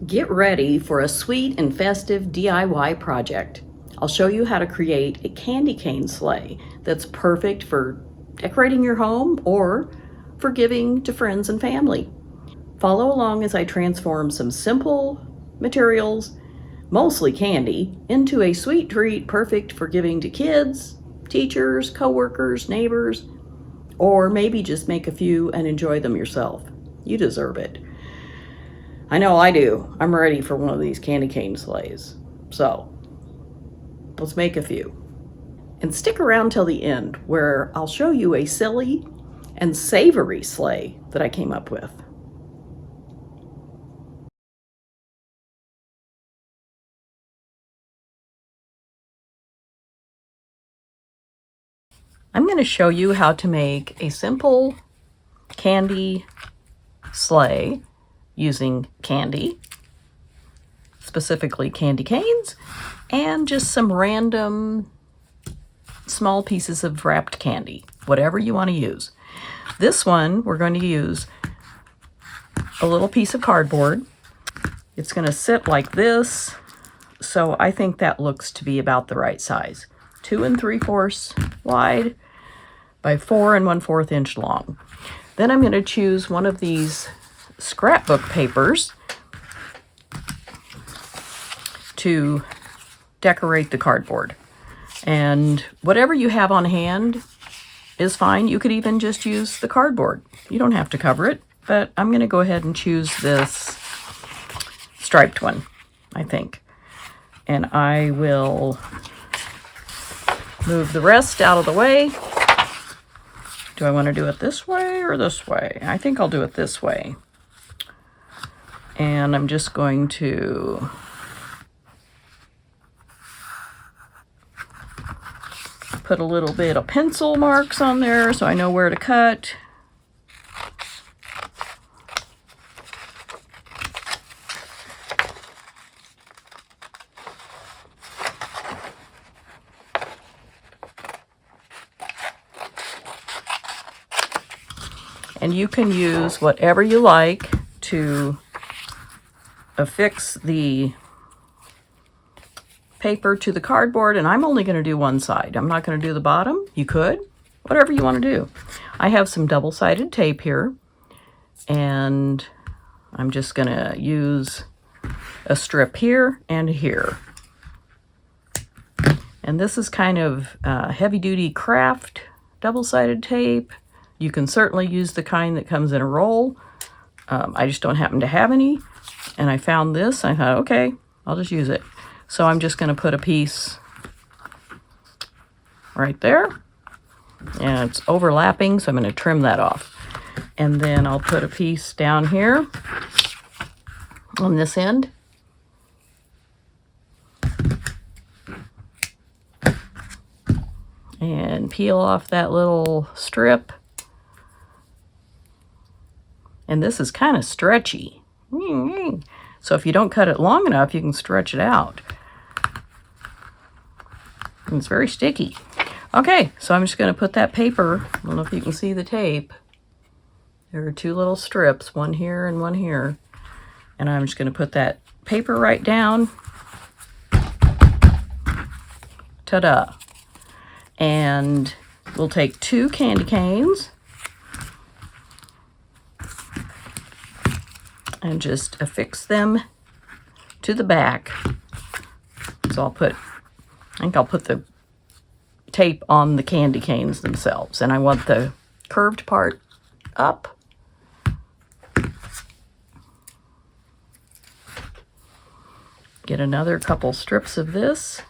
Get ready for a sweet and festive DIY project. I'll show you how to create a candy cane sleigh that's perfect for decorating your home or for giving to friends and family. Follow along as I transform some simple materials, mostly candy, into a sweet treat perfect for giving to kids, teachers, coworkers, neighbors, or maybe just make a few and enjoy them yourself. You deserve it. I know I do. I'm ready for one of these candy cane sleighs. So, let's make a few. And stick around till the end, where I'll show you a silly and savory sleigh that I came up with. I'm going to show you how to make a simple candy sleigh using candy, specifically candy canes, and just some random small pieces of wrapped candy, whatever you want to use. This one, we're going to use a little piece of cardboard. It's going to sit like this, so I think that looks to be about the right size. 2 3/4 wide by 4 1/4 inch long. Then I'm going to choose one of these scrapbook papers to decorate the cardboard. And whatever you have on hand is fine. You could even just use the cardboard. You don't have to cover it, but I'm going to go ahead and choose this striped one, I think. And I will move the rest out of the way. Do I want to do it this way or this way? I think I'll do it this way. And I'm just going to put a little bit of pencil marks on there so I know where to cut. And you can use whatever you like to affix the paper to the cardboard, and I'm only going to do one side. I'm not going to do the bottom. You could, whatever you want to do. I have some double-sided tape here, and I'm just going to use a strip here and here. And this is kind of heavy-duty craft double-sided tape. You can certainly use the kind that comes in a roll. I just don't happen to have any. And I found this. I thought, okay, I'll just use it. So I'm just going to put a piece right there. And it's overlapping, so I'm going to trim that off. And then I'll put a piece down here on this end. And peel off that little strip. And this is kind of stretchy. So if you don't cut it long enough, you can stretch it out. And it's very sticky. Okay, so I'm just going to put that paper, I don't know if you can see the tape. There are 2 little strips, one here and one here. And I'm just going to put that paper right down. Ta-da. And we'll take 2 candy canes and just affix them to the back. So I think I'll put the tape on the candy canes themselves, and I want the curved part up. Get another couple strips of this.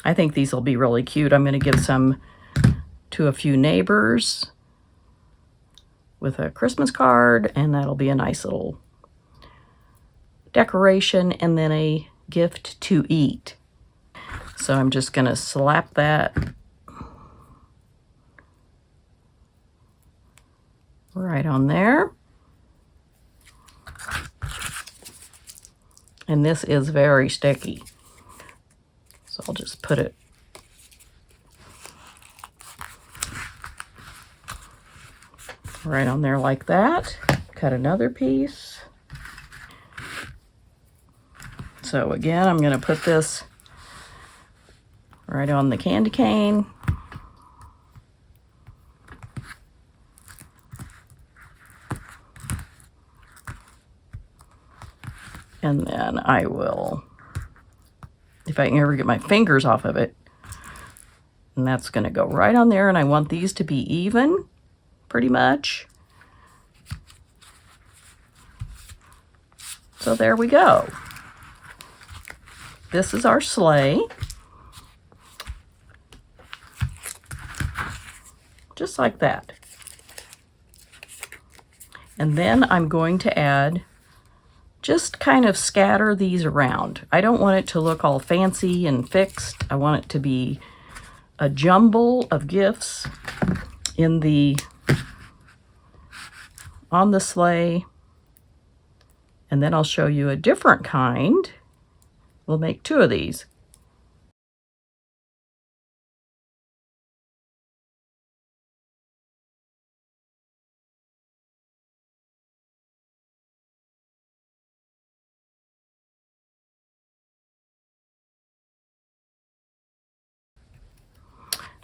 I think these will be really cute. I'm going to give some to a few neighbors with a Christmas card, and that'll be a nice little decoration, and then a gift to eat. So I'm just going to slap that right on there. And this is very sticky. So I'll just put it right on there like that. Cut another piece. So again, I'm going to put this right on the candy cane. And then I will, if I can ever get my fingers off of it, and that's going to go right on there. And I want these to be even, pretty much. So there we go. This is our sleigh. Just like that. And then I'm going to add, just kind of scatter these around. I don't want it to look all fancy and fixed. I want it to be a jumble of gifts on the sleigh. And then I'll show you a different kind. We'll make 2 of these.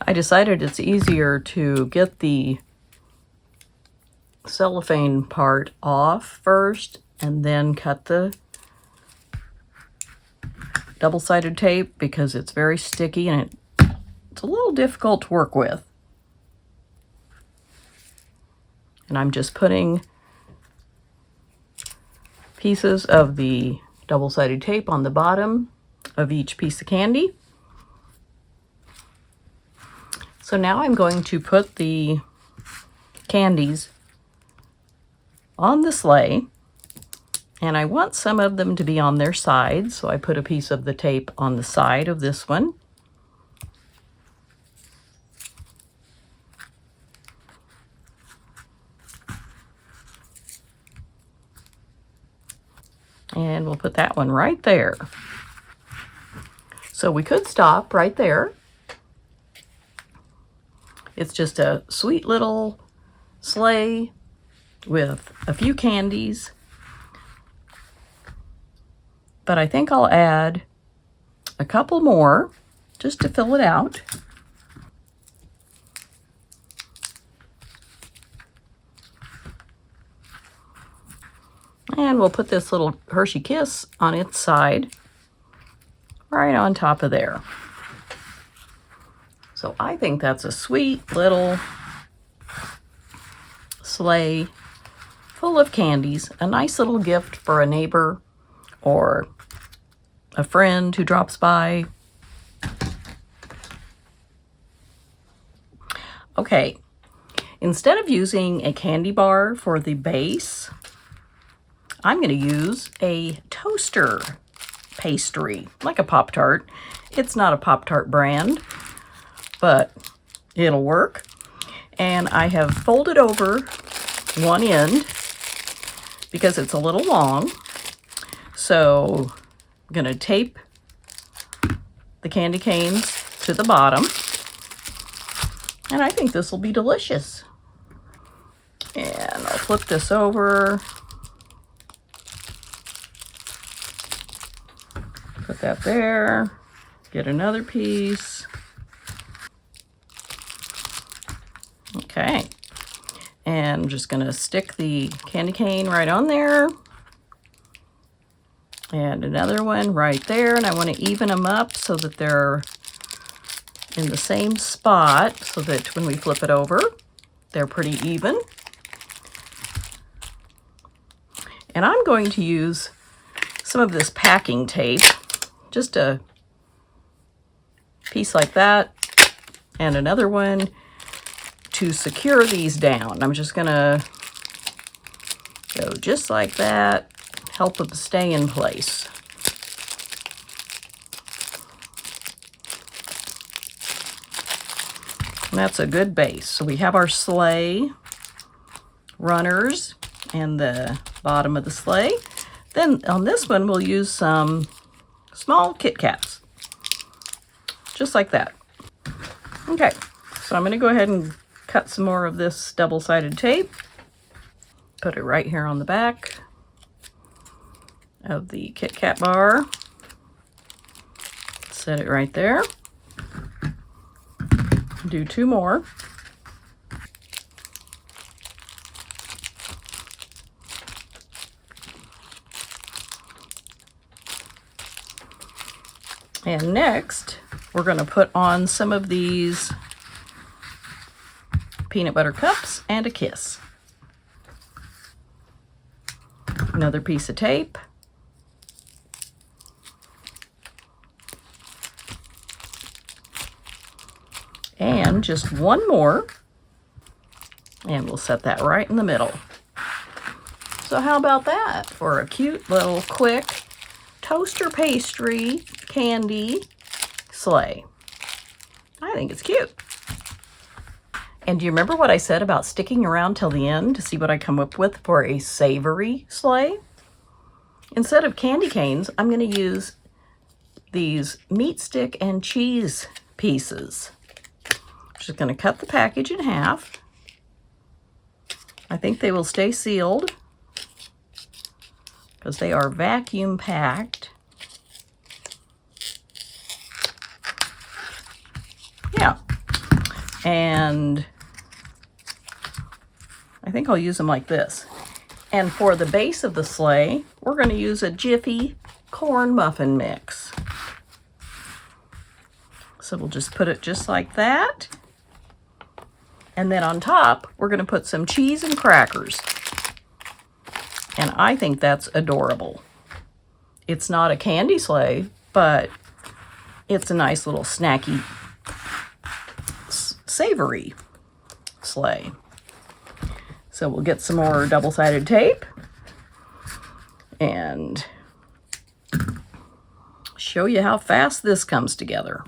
I decided it's easier to get the cellophane part off first and then cut the double-sided tape because it's very sticky and it's a little difficult to work with. And I'm just putting pieces of the double-sided tape on the bottom of each piece of candy. So now I'm going to put the candies on the sleigh, and I want some of them to be on their sides, so I put a piece of the tape on the side of this one. And we'll put that one right there. So we could stop right there. It's just a sweet little sleigh with a few candies. But I think I'll add a couple more just to fill it out. And we'll put this little Hershey Kiss on its side, right on top of there. So I think that's a sweet little sleigh full of candies, a nice little gift for a neighbor or a friend who drops by. Okay, instead of using a candy bar for the base, I'm going to use a toaster pastry, like a Pop-Tart. It's not a Pop-Tart brand, but it'll work. And I have folded over one end because it's a little long. So I'm going to tape the candy canes to the bottom. And I think this will be delicious. And I'll flip this over. Put that there. Get another piece. Okay. And I'm just going to stick the candy cane right on there. And another one right there. And I want to even them up so that they're in the same spot so that when we flip it over, they're pretty even. And I'm going to use some of this packing tape, just a piece like that, and another one to secure these down. I'm just gonna go just like that, help them stay in place. And that's a good base. So we have our sleigh runners and the bottom of the sleigh. Then on this one, we'll use some small Kit Kats, just like that. Okay, so I'm going to go ahead and cut some more of this double-sided tape. Put it right here on the back of the Kit Kat bar. Set it right there. Do 2 more. And next, we're going to put on some of these peanut butter cups and a kiss. Another piece of tape. And just 1 more. And we'll set that right in the middle. So how about that for a cute little quick toaster pastry candy sleigh? I think it's cute. And do you remember what I said about sticking around till the end to see what I come up with for a savory sleigh? Instead of candy canes, I'm going to use these meat stick and cheese pieces. Just going to cut the package in half. I think they will stay sealed because they are vacuum packed. Yeah. And I think I'll use them like this. And for the base of the sleigh, we're going to use a Jiffy corn muffin mix. So we'll just put it just like that. And then on top, we're going to put some cheese and crackers. And I think that's adorable. It's not a candy sleigh, but it's a nice little snacky, savory sleigh. So we'll get some more double-sided tape and show you how fast this comes together.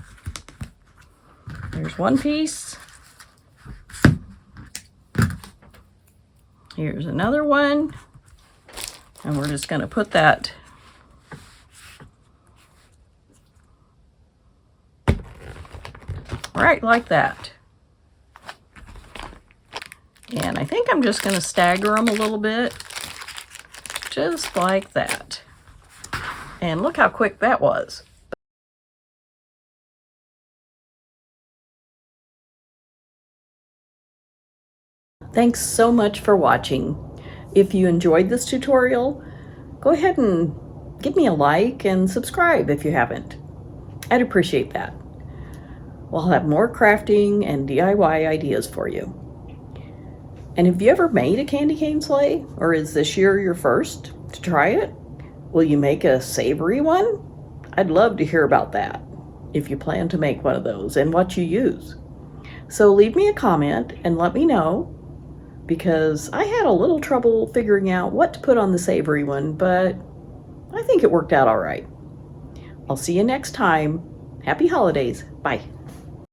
Here's one piece. Here's another one. And we're just going to put that right like that. And I think I'm just going to stagger them a little bit, just like that. And look how quick that was. Thanks so much for watching. If you enjoyed this tutorial, go ahead and give me a like and subscribe if you haven't. I'd appreciate that. We'll have more crafting and DIY ideas for you. And have you ever made a candy cane sleigh? Or is this year your first to try it? Will you make a savory one? I'd love to hear about that, if you plan to make one of those and what you use. So leave me a comment and let me know, because I had a little trouble figuring out what to put on the savory one, but I think it worked out all right. I'll see you next time. Happy holidays. Bye.